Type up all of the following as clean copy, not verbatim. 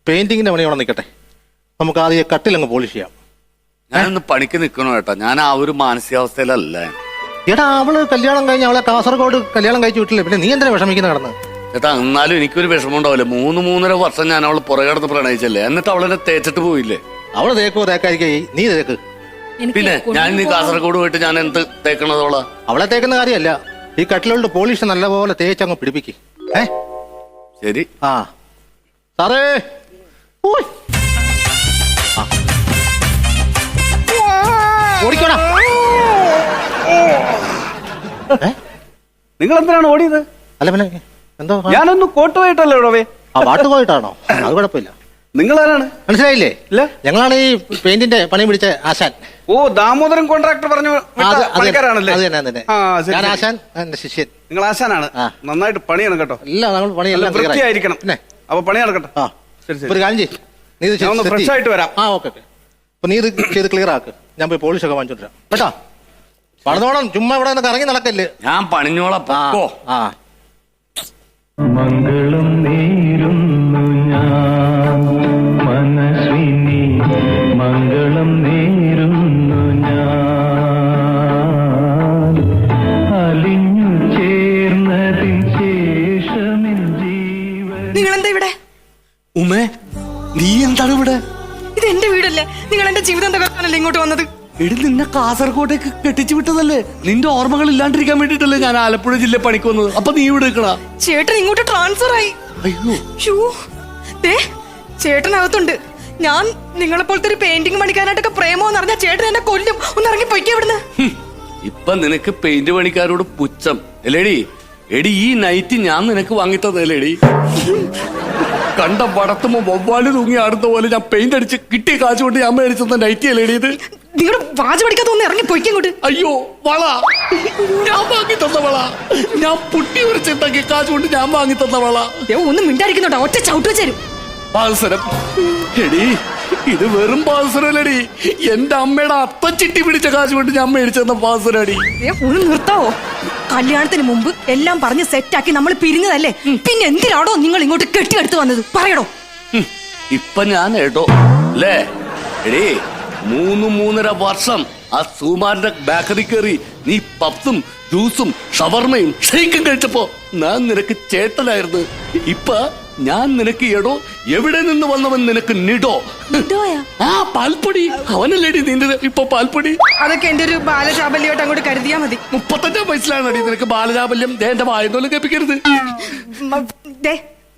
പെയിന്റിങ്ങിന്റെ പണി അവിടെ നിൽക്കട്ടെ, നമുക്ക് ആദ്യം കട്ടിലങ്ങ് പോളിഷ് ചെയ്യാം. ഞാനൊന്ന് പണിക്ക് നിൽക്കണോ ഏട്ടാ? ഞാൻ ആ ഒരു മാനസികാവസ്ഥയിലല്ല. എടാ അവള് കല്യാണം കഴിഞ്ഞ് അവളെ കാസർഗോഡ് കല്യാണം കഴിച്ചു വിട്ടില്ലേ, പിന്നെ നീ എന്തിനാ വിഷമിക്കുന്ന കിടന്ന്? ചേട്ടാ എന്നാലും എനിക്കൊരു വിഷമം ഉണ്ടാവില്ലേ? 3-3.5 വർഷം ഞാൻ അവള് പുറകെ കിടന്ന് പ്രണയിച്ചല്ലേ, എന്നിട്ട് അവളെന്നെ തേച്ചിട്ട് പോയില്ലേ? അവള് തേക്കോ തേക്കായിരിക്കേ, നീ തേക്ക്. പിന്നെ ഞാൻ ഇനി കാസർഗോഡ് പോയിട്ട് ഞാൻ എന്ത് തേക്കണതോളാ? അവളെ തേക്കുന്ന കാര്യമല്ല, ഈ കട്ടിലോട്ട് പോളിഷ് നല്ലപോലെ തേച്ചങ്ങ് പിടിപ്പിക്ക്. ശരി. ആ സാറേ, ഓടിക്കോടാ. നിങ്ങൾ എന്തിനാണ് ഓടിയത്? അല്ല പിന്നെ എന്തോ, ഞാനൊന്ന് കോട്ട് പോയിട്ടല്ലേ ഇവിടെ. ആ പാട്ട് പോയിട്ടാണോ? അത് കുഴപ്പമില്ല. നിങ്ങളാരാണ്? മനസ്സിലായില്ലേ? ഇല്ല, ഞങ്ങളാണ് ഈ പെയിന്റിന്റെ പണി പിടിച്ച ആശാൻ. ഓ, ദാമോദരൻ കോൺട്രാക്ടർ പറഞ്ഞു പണിക്കാരാണല്ലേ? ഞാൻ ആശാൻ, എന്റെ ശിഷ്യൻ. നിങ്ങൾ ആശാനാണ്. നന്നായിട്ട് പണിയാണ് കേട്ടോ. ഇല്ല, നമ്മൾ പണിയെല്ലാം വൃത്തിയായിരിക്കണം. അപ്പൊ പണി നടക്കട്ടെ. ഒരു കാര്യം ചെയ്യ്, നീ ഇത് ഫ്രഷ് ആയിട്ട് വരാം. ഓക്കെ. അപ്പൊ നീ ഇത് ചെയ്ത് ക്ലിയർ ആക്ക്, ഞാൻ പോയി പോളിഷ് ഒക്കെ വാങ്ങിച്ചോണ്ടിരാം കേട്ടോ. പണിതോളം, ചുമ്മാ ഇവിടെ നിന്ന് കറങ്ങി നടക്കല്ലേ. ഞാൻ പണിഞ്ഞോളാം. മംഗളം നേരുന്നു ഞാൻ മനസ്വിനി, മംഗളം നേരുന്നു ഞാൻ അലിഞ്ഞു ചേർന്നതിൻ ശേഷമിൻ ജീവൻ. നിങ്ങളെന്താ ഇവിടെ? ഉമ്മേ, നീ എന്താണ് ഇവിടെ? ഇത് എന്റെ വീടല്ലേ, നിങ്ങൾ എന്റെ ജീവിതം തകർക്കാനല്ലേ ഇങ്ങോട്ട് വന്നത്? എടി, നിന്നെ കാസർഗോഡേക്ക് കെട്ടിച്ചു വിട്ടതല്ലേ? നിന്റെ ഓർമ്മകൾ ഇല്ലാണ്ടിരിക്കാൻ വേണ്ടിട്ടല്ലേ ഞാൻ ആലപ്പുഴ ജില്ല പണിക്ക് വന്നത്. അപ്പൊ നീ ഇവിടെ നിൽക്കണ? ചേട്ടൻ ഇങ്ങോട്ട് ട്രാൻസ്ഫർ ആയി. അയ്യോ, ചേട്ടനകത്തുണ്ട്. ഞാൻ നിങ്ങളെ പോലത്തെ ഒരു പെയിന്റിംഗ് പണിക്കാനായിട്ടൊക്കെ പ്രേമോന്ന് അറിഞ്ഞാൽ ചേട്ടൻ എന്നെ കൊല്ലും. ഒന്ന് ഇറങ്ങി പൊയ്ക്കേ ഇവിടുന്ന്. ഇപ്പൊ നിനക്ക് പെയിന്റ് പണിക്കാരോട് പുച്ഛം അല്ലേടി? എടി, ഈ നൈറ്റ് ഞാൻ നിനക്ക് വാങ്ങിത്തതല്ലേടി? കണ്ട പടത്തുമ്പോ വവ്വാല് തൂങ്ങി ആടുന്ന പോലെ ഞാൻ പെയിന്റ് അടിച്ച് കിട്ടിയ കാശ് കൊണ്ട് ഞാൻ മേടിച്ചെന്ന നൈറ്റി അല്ലേടി ഇത്? നിങ്ങളുടെ വാജ് പഠിക്കാത്ത ഒന്ന് ഇറങ്ങി പൊയ്ക്കേ ഇങ്ങോട്ട്. അയ്യോ, വള ഞാൻ വാങ്ങി തന്ന വള, ഞാൻ പുട്ടി ഉരച്ചുണ്ടാക്കിയ കാശ് കൊണ്ട് ഞാൻ വാങ്ങി തന്ന വള. ഒന്നും മിണ്ടായിരിക്കുന്നുണ്ടോ? ഒറ്റ ചവിട്ട് വെച്ചേരും. പാൽസരം എടി, ഇത് വെറും പാൽസരല്ലടി, എന്റെ അമ്മയുടെ അത്തച്ചിട്ടി പിടിച്ച കാശ് കൊണ്ട് ഞാൻ മേടിച്ചെന്ന പാൽസരടി. ഒന്ന് നിർത്താവോ? കല്യാണത്തിന് മുമ്പ് എല്ലാം പറഞ്ഞ് സെറ്റാക്കി നമ്മൾ പിരിഞ്ഞതല്ലേ, പിന്നെ എന്തിനാണോ നിങ്ങൾ ഇങ്ങോട്ട് കെട്ടിയെടുത്ത് വന്നത്? പറയടോ. ഇപ്പൊ ഞാൻ എടോ അല്ലേ? എടീ, 3-3.5 വർഷം ആ സുമാറിന്റെ ബേക്കറി കയറി നീ പപ്സും ജ്യൂസും ഷവർമയും ഷെയ്ക്കും കഴിച്ചപ്പോ ഞാൻ നിനക്ക് ചേട്ടനായിരുന്നു. ഇപ്പൊ ഞാൻ നിനക്ക് എടോ, എവിടെ നിന്ന് വന്നവൻ നിനക്ക് നിടോ. ആ പാൽപ്പൊടി, അവനല്ലേടി നിന്റെ ഇപ്പൊ പാൽപ്പൊടി. അതൊക്കെ എന്റെ ഒരു ബാലചാബല്യമായിട്ട് അങ്ങോട്ട് കരുതിയാ മതി. 35 വയസ്സിലാണടി നിനക്ക് ബാലചാബല്യം. എന്റെ വായനോലും കേൾപ്പിക്കരുത്.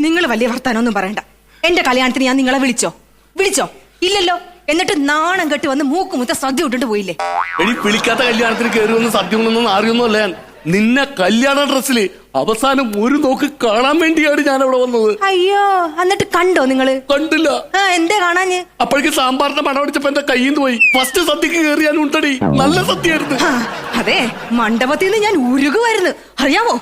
നിങ്ങൾ വലിയ വർത്താനൊന്നും പറയണ്ട. എന്റെ കല്യാണത്തിന് ഞാൻ നിങ്ങളെ വിളിച്ചോ? ഇല്ലല്ലോ. എന്നിട്ട് നാണം കെട്ട് വന്ന് മൂക്കുമുത്ത സദ്യ ഇട്ടിട്ട് പോയില്ലേ? എടി, വിളിക്കാത്ത കല്യാണത്തിന് കയറി വന്ന് സദ്യ ഒന്നും അറിയൊന്നും അല്ല ഞാൻ. നിന്നെ കല്യാണ ഡ്രസ്സില് അവസാനം ഒരു നോക്ക് കാണാൻ വേണ്ടിയാണ് ഞാൻ അവിടെ വന്നത്. അയ്യോ, എന്നിട്ട് കണ്ടോ നിങ്ങള്? കണ്ടില്ല. എന്തേ കാണാഞ്ഞ്? അപ്പോഴേക്ക് സാമ്പാറിന്റെ മണം അടിച്ചപ്പോ എന്റെ കയ്യിൽ നിന്ന് പോയി. ഫസ്റ്റ് സദ്യക്ക് കയറി ഞാൻ ഉണ്ടടി, നല്ല സദ്യയായിരുന്നു. അതെ, മണ്ഡപത്തിൽ നിന്ന് ഞാൻ ഉരുകുമായിരുന്നു, അറിയാമോ?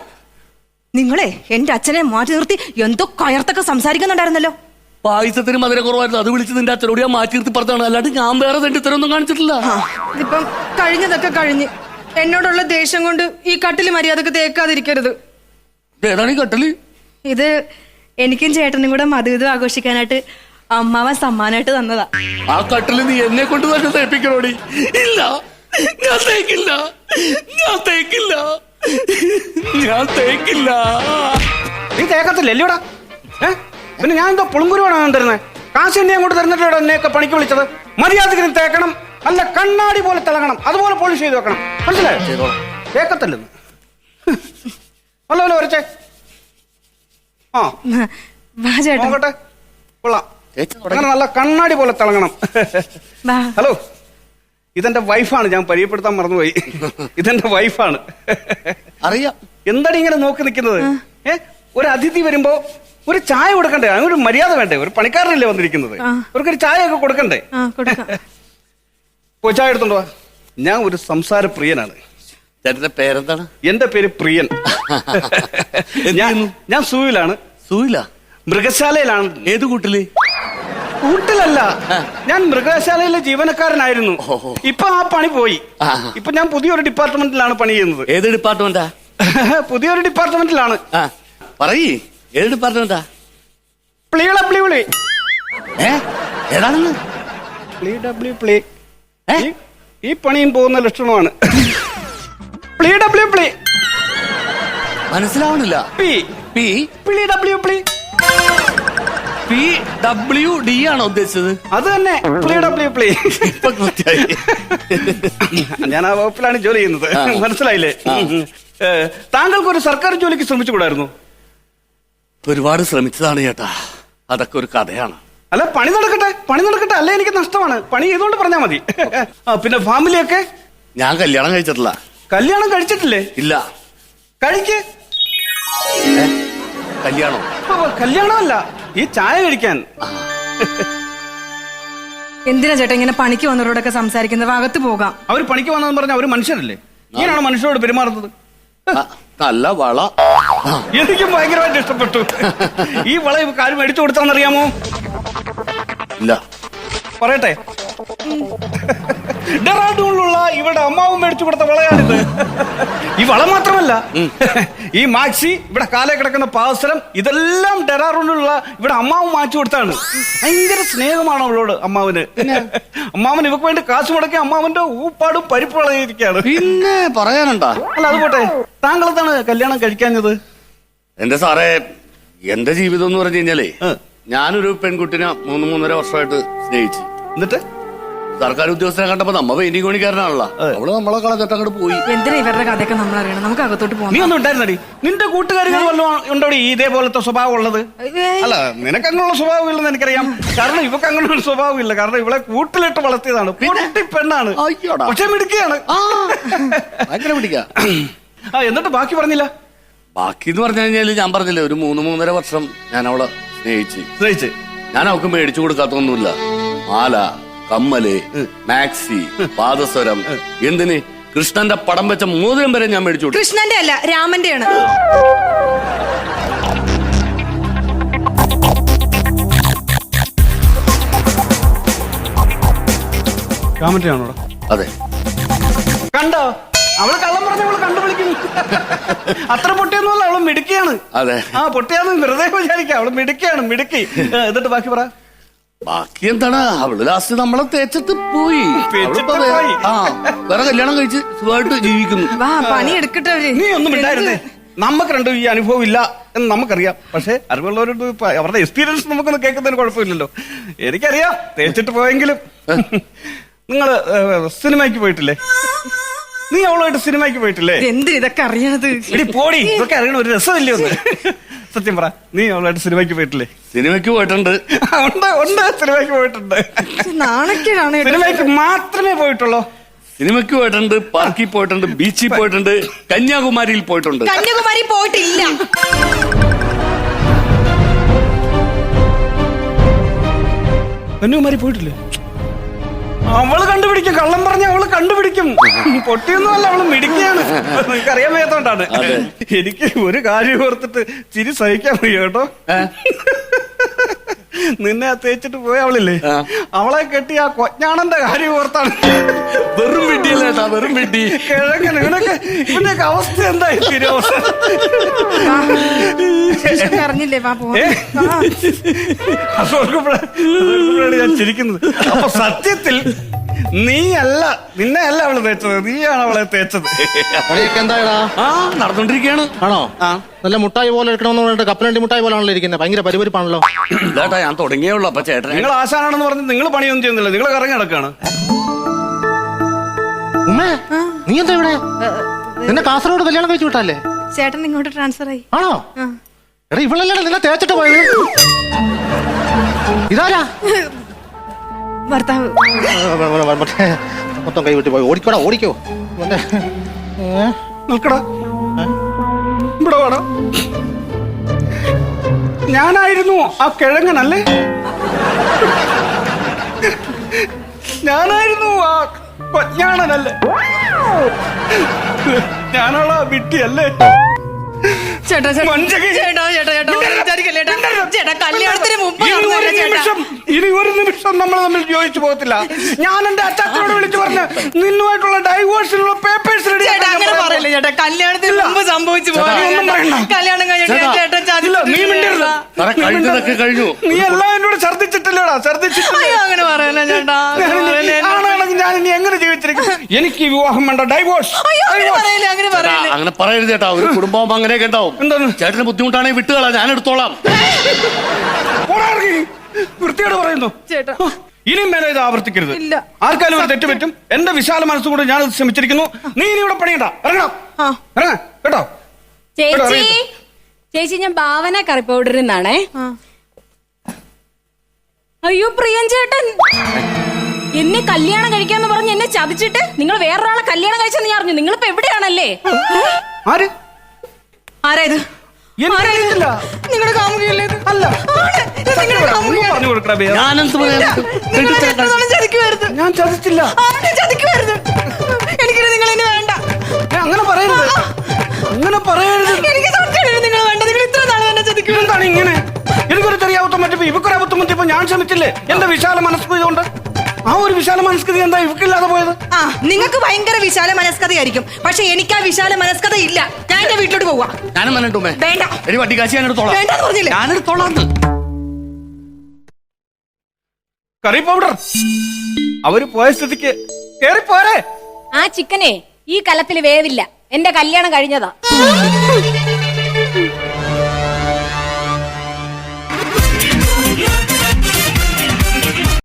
നിങ്ങളെ എന്റെ അച്ഛനെ മാറ്റി നിർത്തി എന്തോ കയർത്തൊക്കെ സംസാരിക്കുന്നുണ്ടായിരുന്നല്ലോ. പായസത്തിന് മധുര കുറവായിരുന്നു, അത് വിളിച്ച് നിന്റെ അച്ഛനോട് ഞാൻ മാറ്റി നിർത്തി പറഞ്ഞതാണ്. അല്ലാണ്ട് ഞാൻ വേറെ തെണ്ടിത്തരൊന്നും കാണിച്ചിട്ടില്ല. ഇപ്പം കഴിഞ്ഞതൊക്കെ കഴിഞ്ഞ് എന്നോടുള്ള ദേഷ്യം കൊണ്ട് ഈ കട്ടില് മര്യാദക്ക് തേക്കാതിരിക്കരുത്. ഏതാണ് ഈ കട്ടില്? ഇത് എനിക്കും ചേട്ടനും കൂടെ മധുവിധം ആഘോഷിക്കാനായിട്ട് അമ്മാവൻ സമ്മാനമായിട്ട് തന്നതാ. ആ കട്ടില് നീ എന്നെ കൊണ്ട് തന്നെ തേപ്പിക്കണോടി. ഇല്ല, ഞാൻ തേക്കില്ല. നീ തേക്കത്തില്ല അല്ലയോടാ? പിന്നെ ഞാൻ എന്തോ പുളുങ്കുരുവാണ് തരുന്നത്? കാശ് എന്നെ അങ്ങോട്ട് തരുന്നിട്ടോ എന്നെയൊക്കെ പണിക്ക് വിളിച്ചത്? മര്യാദക്ക് തേക്കണം, നല്ല കണ്ണാടി പോലെ തിളങ്ങണം, അതുപോലെ പോളിഷ് ചെയ്ത് വെക്കണം. മനസ്സിലായോ? തേക്കത്തില്ലെന്ന് നല്ല വരച്ചേ. നോക്കട്ടെ, കൊള്ളാം. അങ്ങനെ നല്ല കണ്ണാടി പോലെ തിളങ്ങണം. ഹലോ, ഇതെന്റെ വൈഫാണ്. ഞാൻ പരിചയപ്പെടുത്താൻ മറന്നുപോയി. ഇതെന്റെ വൈഫാണ്. അറിയാം. എന്താണ് ഇങ്ങനെ നോക്കി നിൽക്കുന്നത്? ഒരു അതിഥി വരുമ്പോ ഒരു ചായ കൊടുക്കണ്ടേ? അങ്ങനൊരു മര്യാദ വേണ്ടേ? ഒരു പണിക്കാരനല്ലേ വന്നിരിക്കുന്നത്, അവർക്കൊരു ചായ ഒക്കെ കൊടുക്കണ്ടേ? ചായ എടുത്തോണ്ടോ. ഞാൻ ഒരു സംസാര പ്രിയനാണ്. ചേട്ടന്റെ പേരെന്താണ്? എന്റെ പേര് പ്രിയൻ. ഞാൻ സൂയിലാണ്. സൂയില? മൃഗശാലയിലാണ്. ഏത് കൂട്ടില്? കൂട്ടിലല്ല, ഞാൻ മൃഗശാലയിലെ ജീവനക്കാരനായിരുന്നു. ഇപ്പൊ ആ പണി പോയി. ഇപ്പൊ ഞാൻ പുതിയൊരു ഡിപ്പാർട്ട്മെന്റിലാണ് പണി ചെയ്യുന്നത്. ഏത് ഡിപ്പാർട്ട്മെന്റാ? പുതിയൊരു ഡിപ്പാർട്ട്മെന്റിലാണ്. പറയ്, ഏത് ഡിപ്പാർട്ട്മെന്റാ? പ്ലീ. ഏതാണെന്ന് പ്ലീ. ഈ പണിയും പോകുന്ന ലക്ഷണമാണ്. പ്ലീ. മനസ്സിലാവണില്ല. P P പ്ലീ. PWD ആണോ ഉദ്ദേശിച്ചത്? അത് തന്നെ പ്ലീ. ഇപ്പൊ കൃത്യമായി. ഞാൻ ആ വകുപ്പിലാണ് ജോലി ചെയ്യുന്നത്. മനസ്സിലായില്ലേ? താങ്കൾക്ക് ഒരു സർക്കാർ ജോലിക്ക് ശ്രമിച്ചുകൂടായിരുന്നു? ഒരുപാട് ശ്രമിച്ചതാണ് ചേട്ടാ. അതൊക്കെ ഒരു കഥയാണ്. അല്ല, പണി നടക്കട്ടെ. അല്ല, എനിക്ക് നഷ്ടമാണ്. പണി ചെയ്തോണ്ട് പറഞ്ഞാൽ മതി. പിന്നെ ഫാമിലിയൊക്കെ? ഞാൻ കല്യാണം കഴിച്ചിട്ടില്ല. കല്യാണം കഴിച്ചിട്ടില്ലേ? ഇല്ല. കഴിക്ക്. കല്യാണം കല്യാണമല്ല, ഈ ചായ കഴിക്കാൻ. എന്തിനാ ചേട്ടാ ഇങ്ങനെ പണിക്ക് വന്നവരോടൊക്കെ സംസാരിക്കുന്നത്? അകത്ത് പോകാം. അവർ പണിക്ക് വന്നതെന്ന് പറഞ്ഞാൽ അവര് മനുഷ്യരല്ലേ? ഇങ്ങനെയാണോ മനുഷ്യരോട് പെരുമാറുന്നത്? നല്ല വള. എനിക്കും ഭയങ്കരമായിട്ട് ഇഷ്ടപ്പെട്ടു. ഈ വള കാര്യം മേടിച്ചു കൊടുത്താന്നറിയാമോ? ഇല്ല. പറയട്ടെ, ഡെറാഡൂണിലുള്ള ഇവിടെ അമ്മാവും മേടിച്ചു കൊടുത്ത വളയാണിത്. ഈ വള മാത്രമല്ല, ഈ മാക്സി, ഇവിടെ കാലേ കിടക്കുന്ന പാവസരം, ഇതെല്ലാം ഡെറാഡൂണിലുള്ള ഇവിടെ അമ്മാവും മാച്ചു കൊടുത്താണ്. ഭയങ്കര സ്നേഹമാണ് അവളോട് അമ്മാവന്. അമ്മാവൻ ഇവക്ക് വേണ്ടി കാശ് മുടക്കി അമ്മാവന്റെ ഊപ്പാടും പരിപ്പ് വളയിരിക്കുകയാണ്. പിന്നെ പറയാനുണ്ടാ? അല്ല, അത് പോട്ടെ, താങ്കളെന്താണ് കല്യാണം കഴിക്കാഞ്ഞത്? എന്റെ സാറേ, എന്റെ ജീവിതം എന്ന് പറഞ്ഞു കഴിഞ്ഞാലേ, ഞാനൊരു പെൺകുട്ടിനെ 3-3.5 വർഷമായിട്ട് സ്നേഹിച്ചു. എന്നിട്ട് സർക്കാർ ഉദ്യോഗസ്ഥനെ കണ്ടപ്പോ നമ്മ പെയിന്റിംഗ് പണിക്കാരനാണല്ലോ, അവള് നമ്മളെ കളഞ്ഞിട്ട് അങ്ങോട്ട് പോയി. എന്തിനാ ഇവരുടെ കഥയൊക്കെ നമ്മൾ അറിയണം? നമുക്ക് അകത്തോട്ട് പോകാം. നീ ഒന്നും ഉണ്ടായിരുന്നടി? നിന്റെ കൂട്ടുകാരികൾ വല്ലതും ഉണ്ടോടി ഇതേപോലത്തെ സ്വഭാവം ഉള്ളത്? അല്ല, നിനക്ക് അങ്ങനെയുള്ള സ്വഭാവം ഇല്ലെന്ന് എനിക്കറിയാം. കാരണം ഇവക്ക് അങ്ങനെ ഒരു സ്വഭാവം ഇല്ല. കാരണം ഇവളെ കൂട്ടിലിട്ട് വളർത്തിയതാണ്. പൊട്ടി പെണ്ണാണ്, പക്ഷെ മിടുക്കിയാണ്. അങ്ങനെ പിടിക്കാ. എന്നിട്ട് ബാക്കി പറഞ്ഞില്ല? ബാക്കി എന്ന് പറഞ്ഞു കഴിഞ്ഞാല് ഞാൻ പറഞ്ഞില്ലേ, ഒരു 3-3.5 വർഷം ഞാൻ അവളെ സ്നേഹിച്ച്. ഞാൻ അവൾക്ക് മേടിച്ചു കൊടുക്കാത്തൊന്നുമില്ല. മാല, കമ്മല്, മാക്സി, പാദസ്വരം, എന്തിന് കൃഷ്ണന്റെ പടം വെച്ച മോതിരം വരെ ഞാൻ മേടിച്ചു കൊടുത്തു. കൃഷ്ണന്റെ അല്ല, രാമന്റെ ആണ്. രാമന്റെ ആണോടാ? അതെ. കണ്ടോ, അവള് കള്ളം പറഞ്ഞ അവള് കണ്ടുപിടിക്കും. അത്ര പൊട്ടിയൊന്നുമല്ല, അവള് മിടുക്കിയാണ്. അതെ. പൊട്ടിയാന്ന് വെറുതെ വിചാരിക്കാം. അവള് മിടുക്കിയാണ്, മിടുക്കി. എന്നിട്ട് ബാക്കി പറ. ബാക്കി എന്താണ്, അവള് ലാസ്റ്റ് നമ്മളെ തേച്ചിട്ട് പോയി. വേറെ കല്യാണം കഴിച്ച് സുഖമായിട്ട് ജീവിക്കുന്നു. പണി എടുക്കട്ടെ. നീ ഒന്നും ഇണ്ടായിരുന്നേ. നമുക്ക് രണ്ടും ഈ അനുഭവം ഇല്ല എന്ന് നമുക്കറിയാം. പക്ഷെ അറിവുള്ളവരോട് അവരുടെ എക്സ്പീരിയൻസ് നമുക്കൊന്നും കേൾക്കുന്നതിന് കുഴപ്പമില്ലല്ലോ. എനിക്കറിയാം, തേച്ചിട്ട് പോയെങ്കിലും. നിങ്ങള് സിനിമയ്ക്ക് പോയിട്ടില്ലേ? നീ അവളുമായിട്ട് സിനിമയ്ക്ക് പോയിട്ടില്ലേ? എന്ത് ഇതൊക്കെ അറിയണത്? എടി പോടി, ഇതൊക്കെ അറിയണ ഒരു രസമില്ലേ ഒന്ന്? സത്യം പറ, നീ അവളായിട്ട് സിനിമയ്ക്ക് പോയിട്ടില്ലേ? സിനിമയ്ക്ക് പോയിട്ടുണ്ട്. ഉണ്ട്, സിനിമയ്ക്ക് പോയിട്ടുണ്ട്. നാണക്കേടാണ്. സിനിമയ്ക്ക് മാത്രമേ പോയിട്ടുള്ളൂ? സിനിമയ്ക്ക് പോയിട്ടുണ്ട്, പാർക്കിൽ പോയിട്ടുണ്ട്, ബീച്ചിൽ പോയിട്ടുണ്ട്, കന്യാകുമാരിയിൽ പോയിട്ടുണ്ട്. കന്യാകുമാരി പോയിട്ടില്ല. കന്യാകുമാരി പോയിട്ടില്ലേ? അവള് കണ്ടുപിടിക്കും. കള്ളം പറഞ്ഞ അവള് കണ്ടുപിടിക്കും. പൊട്ടിയൊന്നും അല്ല, അവള് മിടുക്കിയാണ്. നിനക്കറിയാൻ വയ്യാത്തോണ്ടാണ്. എനിക്ക് ഒരു കാര്യം ഓർത്തിട്ട് ചിരി സഹിക്കാൻ വയ്യ കേട്ടോ. നിന്നെ തേച്ചിട്ട് പോയ അവളില്ലേ, അവളെ കെട്ടി ആ കൊഞ്ഞാണന്റെ കാര്യം ഓർത്താണ്. വെറും വിട്ടിയല്ലേട്ടാ, വെറും വിട്ടി. കിഴങ്ങനെ ഇവനൊക്കെ അവസ്ഥ എന്തായി തീരുവ? അറിഞ്ഞില്ലേ? അതോർക്കുമ്പോഴാണ് ഞാൻ ചിരിക്കുന്നത്. അപ്പൊ സത്യത്തിൽ നിന്നെ അല്ല അവള് തേച്ചത്, നീയാണ് അവളെ തേച്ചത്. പണിയൊക്കെ എന്തായടാ? നടന്നോണ്ടിരിക്കുകയാണ്. ആണോ? നല്ല മുട്ടായി പോലെ എടുക്കണമെന്ന് പറഞ്ഞിട്ട് കപ്പലണ്ടി മുട്ടായി പോലാണല്ലോ ഇരിക്കുന്നത്. ഭയങ്കര പരിപാടിപ്പാണല്ലോ. ഇല്ലാട്ടാ, ഞാൻ തുടങ്ങിയുള്ളൂ. അപ്പൊ ചേട്ടൻ നിങ്ങൾ ആശാനാണെന്ന് പറഞ്ഞ് നിങ്ങൾ പണിയൊന്നും ചെയ്യുന്നില്ല, നിങ്ങൾ കറങ്ങി നടക്കാണ്. ഉമ്മേ, നീ എന്താ ഇവിടെ? നിന്നെ കാസർഗോഡ് കല്യാണം കഴിച്ചു വിട്ടല്ലേ? ചേട്ടൻ ഇങ്ങോട്ട് ട്രാൻസ്ഫർ ആയി. ആണോ? എടാ, ഇവളല്ലേ നിന്നെ തേച്ചിട്ട് പോയത്? ഇതാരാ? ഭർത്താവ്. മൊത്തം കൈ വിട്ട് പോയി. ഓടിക്കോടാ, ഓടിക്കോ. നിൽക്കടാ, ഇവിടെ വേണം. ഞാനായിരുന്നു ആ കിഴങ്ങനല്ലേ? ഞാനായിരുന്നു ആ കൊഞ്ഞാണനല്ലേ? ഞാനുള്ള വിട്ടിയല്ലേ? ചേട്ടാ കല്യാണത്തിന് മുമ്പ് ഇനി ഒരു നിമിഷം നമ്മൾ തമ്മിൽ യോജിച്ചു പോകത്തില്ല. ഞാൻ എന്റെ അച്ഛനോട് വിളിച്ചു പറഞ്ഞ നിന്നുമായിട്ടുള്ള ഡൈവോഴ്സിനുള്ള പേപ്പേഴ്സ് റെഡി. അങ്ങനെ പറയില്ല ചേട്ടാ, കല്യാണത്തിന് മുമ്പ് സംഭവിച്ചു പോയി. കല്യാണം കഴിഞ്ഞിട്ട് ചേട്ടൻ നീ മിണ്ടരുത്. പറഞ്ഞതൊക്കെ കഴിഞ്ഞു. നീ എല്ലാം എന്നോട് ഛർദ്ദിച്ചിട്ടില്ലടാ, ഛർദ്ദിച്ചിട്ടില്ല. അയ്യോ, അങ്ങനെ പറയല്ലേ ചേട്ടാ. ആണെങ്കിൽ ഞാൻ ഇനി എങ്ങനെ ജീവിച്ചിരിക്കും? എനിക്ക് ഈ വിവാഹം വേണ്ട, ഡൈവോഴ്സ്. അയ്യോ, അങ്ങനെ പറയല്ലേ, അങ്ങനെ പറയല്ലേ. അങ്ങനെ പറയരുത് ചേട്ടാ. ഒരു കുടുംബം അങ്ങനെയൊക്കെ ഉണ്ടാവും. എന്താണ്? ചേട്ടന് ബുദ്ധിമുട്ടാണെങ്കിൽ വിട്ടുകളാ, ഞാൻ എടുത്തോളാം. വൃത്തിയോട് പറയുന്നു ചേട്ടാ. ഇനിയും മേലെ ഇത് ആവർത്തിക്കരുത്. ഇല്ല. ആർക്കാലും ഒരു തെറ്റുപറ്റും. എന്റെ വിശാല മനസ്സുകൊണ്ട് ഞാൻ ശ്രമിച്ചിരിക്കുന്നു. നീ ഇനി ഇവിടെ പണിയണ്ട, ഇറങ്ങണം. ആ. ഇറങ്ങ കേട്ടോ. ചേച്ചി, ചേച്ചി ഞാൻ ഭാവന കറി പൗഡറിൽ നിന്നാണേ. ആ. അയ്യോ പ്രിയൻ ചേട്ടൻ എന്നെ കല്യാണം കഴിക്കാന്ന് പറഞ്ഞ് എന്നെ ചതിച്ചിട്ട് നിങ്ങൾ വേറൊരാളെ കല്യാണം കഴിച്ചെന്ന് ഞാൻ അറിഞ്ഞു. നിങ്ങളിപ്പോ എവിടെയാണല്ലേ? ആര്? ആരായത്? എനിക്കറിയില്ല. നിങ്ങളുടെ കാമുകയല്ലേ ഇത്? അല്ല. ആണ്. ഇത് നിങ്ങളുടെ കാമുകയാണ്. പറഞ്ഞു കൊടുക്കടാ ബേ. ഞാനെന്ത് പറയാൻ? നിങ്ങൾ എന്നെ എത്രത്തോളം ചതിക്കുമായിരുന്നു? ഞാൻ ചതിച്ചില്ല. ആണ്, ചതിക്കുമായിരുന്നു. എനിക്കിനി നിങ്ങൾ ഇനി വേണ്ട. അങ്ങനെ പറയരുത്, അങ്ങനെ പറയരുത്. എനിക്ക് സത്യമാണ് നിങ്ങൾ വേണ്ട. നിങ്ങൾ ഇത്ര നാളെ എന്നെ ചതിക്കുമായിരുന്നു. എന്താണ് ഇങ്ങനെ? എനിക്കൊരു ചെറിയ അബദ്ധം പറ്റിപ്പോ ഇവക്കൊരു അബദ്ധം പറ്റിയപ്പോ ഞാൻ ക്ഷമിച്ചില്ലേ? എന്റെ വിശാല മനസ്കൃതി കൊണ്ട്. ആ ഒരു വിശാല മനസ്കൃതി എന്താ ഇവക്കില്ലാതെ പോയത്? ആ, നിങ്ങൾക്ക് ഭയങ്കര വിശാല മനസ്കതയായിരിക്കും. പക്ഷെ എനിക്ക് ആ വിശാല മനസ്കത ഇല്ല. ഞാൻ എന്റെ വീട്ടിലോട്ട് പോവാ. ഞാനും വന്നിട്ടുമേ. വേണ്ട. എടി വട്ടിക്കാശി ഞാൻ എടുത്തോളാം. വേണ്ടെന്ന് പറഞ്ഞില്ലേ? ഞാൻ എടുത്തോളാം. കറി പൗഡർ അവര് പോയ സ്ഥിതിക്ക് കേറി പോരെ. ആ ചിക്കനെ ഈ കലത്തിൽ വേവില്ല. എന്റെ കല്യാണം കഴിഞ്ഞതാ.